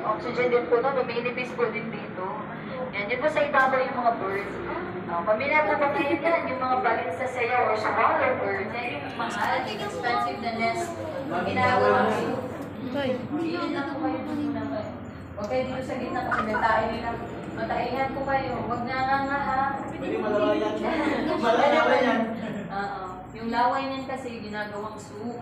oxygen din po, no? Luminipis po din dito. Yan, yun po sa ibabaw yung mga birds. Pamilya po ba kayo yan? Yung mga balin sa sayaw or smaller birds. Yan yung mahal, expensive na nest. Ginagawa kayo. Yun na po kayo muna kayo. Huwag kayo dito sa gitna kasi natain nila. Mataihan po kayo. Huwag nga ha. Pwede malawayan. Malawayan. Yung laway niyan kasi ginagawang soup.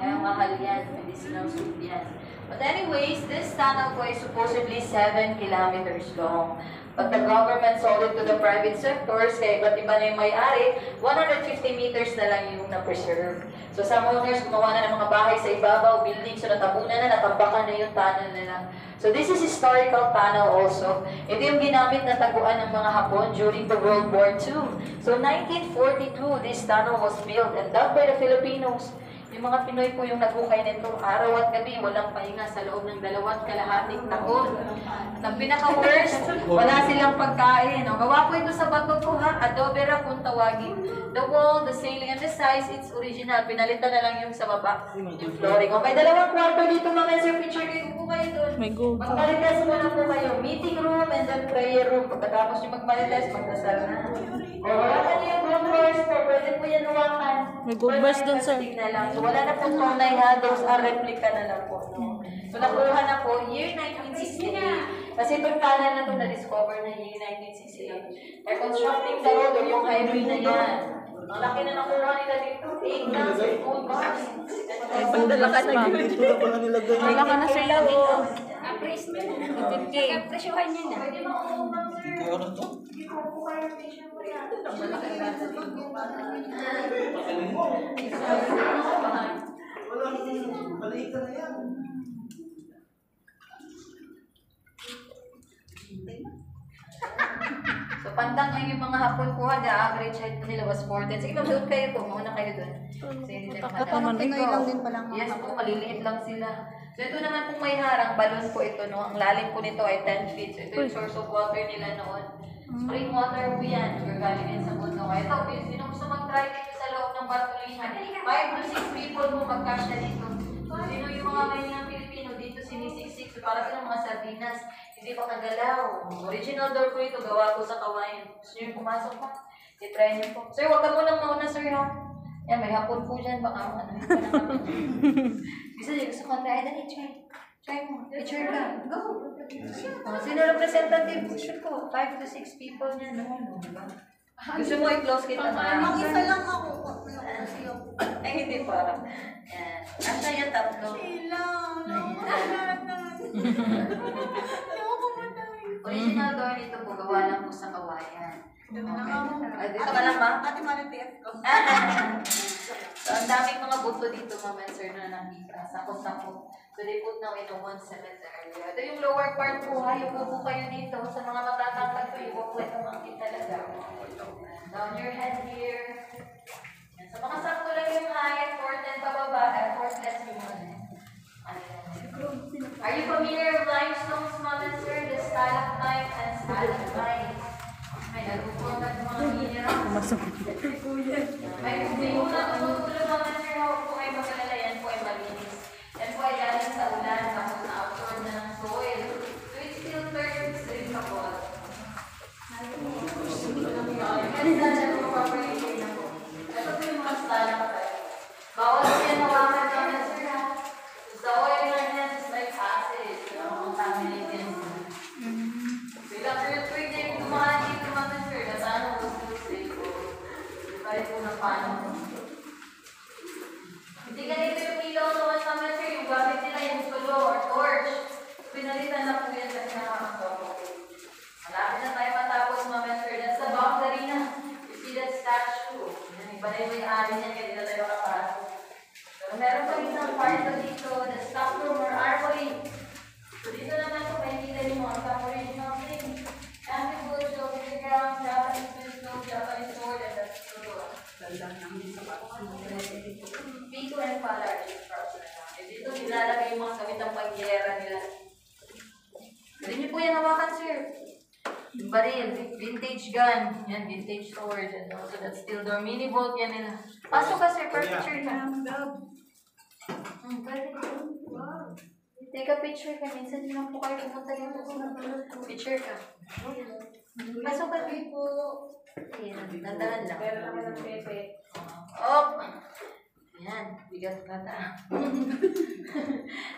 Kaya mahal yan. Medicinal soup yan. But anyways, this tunnel po is supposedly 7 kilometers long. But the government sold it to the private sectors, kaya iba't iba na yung may-ari, 150 meters na lang yung na-preserve. So some owners gumawa na ng mga bahay sa ibabaw, building, so natabunan na, natambakan na yung tunnel nila. So this is historical tunnel also. Ito yung ginamit na taguan ng mga Hapon during the World War II. So 1942, this tunnel was built and dug by the Filipinos. Yung mga Pinoy po yung naghukay nito, araw at gabi, walang pahinga sa loob ng 2.5 taon. At ang pinaka-worst, wala silang pagkain. Gawa po ito sa bato po ha, adobe ra kung tawagin. The wall, the ceiling, and the size, it's original. Pinalitan na lang yung sa baba, yung flooring. Okay, 2 kwarto dito mga sir, picture kayo po kayo doon. Magmalites muna po kayo, meeting room and then prayer room. Pagkatapos yung magmalites, magdasal na. Wala ka niyo yung good verse po, pwede po yan hawakan. May good verse doon sir. So wala na po tunay ha, those are replica na lang po. No? So nakuha na po, year 1968. Kasi itong tunnel na ito na-discover na year 1968. They're constructing the road or yung highway na yan. Ang laki na nakuha nila dito, 8 guns and gold bars. Ay, pandalakan pa. Wala ka na sila o. Presyohan niya na. Kaya ano to? Maliit na yan. So pandang lang yung mga Hapon po ha, the average height nila was 4'10". Sige, doon kayo po, mauna kayo doon. Kasi hindi na Pinoy lang din pala. Yes po, maliliit lang sila. So ito naman kung may harang, balon po ito, no? Ang lalim po nito ay 10 feet. So ito yung source of water nila noon. Spring water po yan, gagaling yan sa mundo. Kaya ito, sino gusto mag-try dito sa loob ng Bartolihan? 5 to 6 people po mag-cash na dito. So sino yung mga may ng Pilipino dito sinisiksik? So para silang mga sardinas, hindi pa kagalaw. Original door po ito, gawa po sa kawain. Gusto nyo yung pumasok pa? I-try nyo po. Sir, huwag ka munang mauna, sir, ha? Yan, may Hapon po dyan. Baka ano yung panang Bisa niyo, gusto ko tayo. Dali, try. Try mo. Picture ka. Go. Sino representative? Sure ko. 5 to 6 people niya. Gusto mo i-close kita na? Mag-isa lang ako. Ay, hindi parang. Yan. Asa yung tatlo? Sila. Original door nito po, gawa lang po sa kawayan. Dito Dito ka lang, ma? Ate Marites ko. So, ang daming mga buto dito, ma'am and sir, na nakita. Sakot-sakot. So, they put now in a one cemetery. Ito yung lower part po, ha? Yung po kayo dito. Sa mga matatangkad ko, yung po ito makikita talaga. Down your head here. So, mga sakto lang yung height, 4'10" pababa, at 4'10" yung ano. Are you familiar with limestones, ma'am and sir? The stalactite and stalagmite. May nagpupunta ng mga minerals. May kumuna tumutulong mga sir, huwag po kayo magalala, yan po ay malinis. Yan po ay galing sa ulan, tapos na-absorb na ng soil. So it still turns drinkable. Ganda na po properly na po. Ito po yung mga stalactite. Bawal po yan hawakan mga sir ha. The oil in our hands is like acid, contaminated. So ilang earthquake na yung dumaan dito mga sir, na sana was still stable. Kaya po na paano. Hindi ganito yung ilaw naman naman sir, yung gamit nila yung tulo or torch. Pinalitan na po yan kasi nakakasok. Malapit na tayo matapos mga sir. That's the boundary na. You see that statue. Iba na yung may-ari niya, kaya dito tayo makapasok. So meron pa isang part dito, the stock room or armory. So dito naman po may kita rin mo, ang original thing. Antique goods, so playground, Japanese pistol, Japanese sword, and that's true. Pico and Pollard. Dito nilalagay yung mga gamit ng pangyera nila. Pwede niyo po yan hawakan, sir. Yung baril, vintage gun, yan, vintage sword, and also that steel door, mini bolt, yan nila. Pasok ka, sir, for picture na. Pwede ko. Wow. Take a picture ka. Minsan din lang po kayo pumunta dito. Picture ka. Pasok ka dito. Ayan, nandahan lang. Pero naman ang pepe. Op! Ayan, bigat ka ta.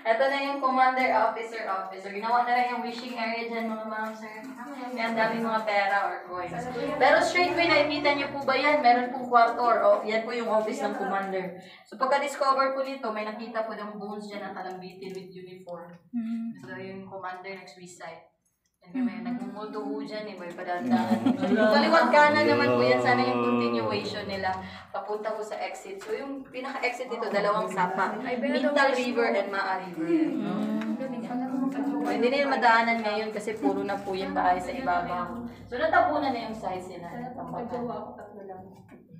Ito na yung commander officer. Ginawa na lang yung wishing area dyan mga ma'am, sir. Yan, daming mga pera or coins. Pero straight way, nakikita niyo po ba yan? Meron pong kwarto or yan po yung office ng commander. So pagka-discover po nito, may nakita po ng bones dyan na kalambitin with uniform. So yung commander nag-suicide. Yan may nagmumulto po dyan, may padandaan. Kaliwat kanan naman po yan, sana yung continuation nila papunta po sa exit. So yung pinaka-exit dito, dalawang sapa. Mintal River and Maa River. Hindi nila madaanan ngayon kasi puro na po yung bahay sa ibabaw. So natapunan na yung size nila. Nagjowa ako 3 lang.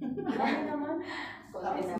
Konti na.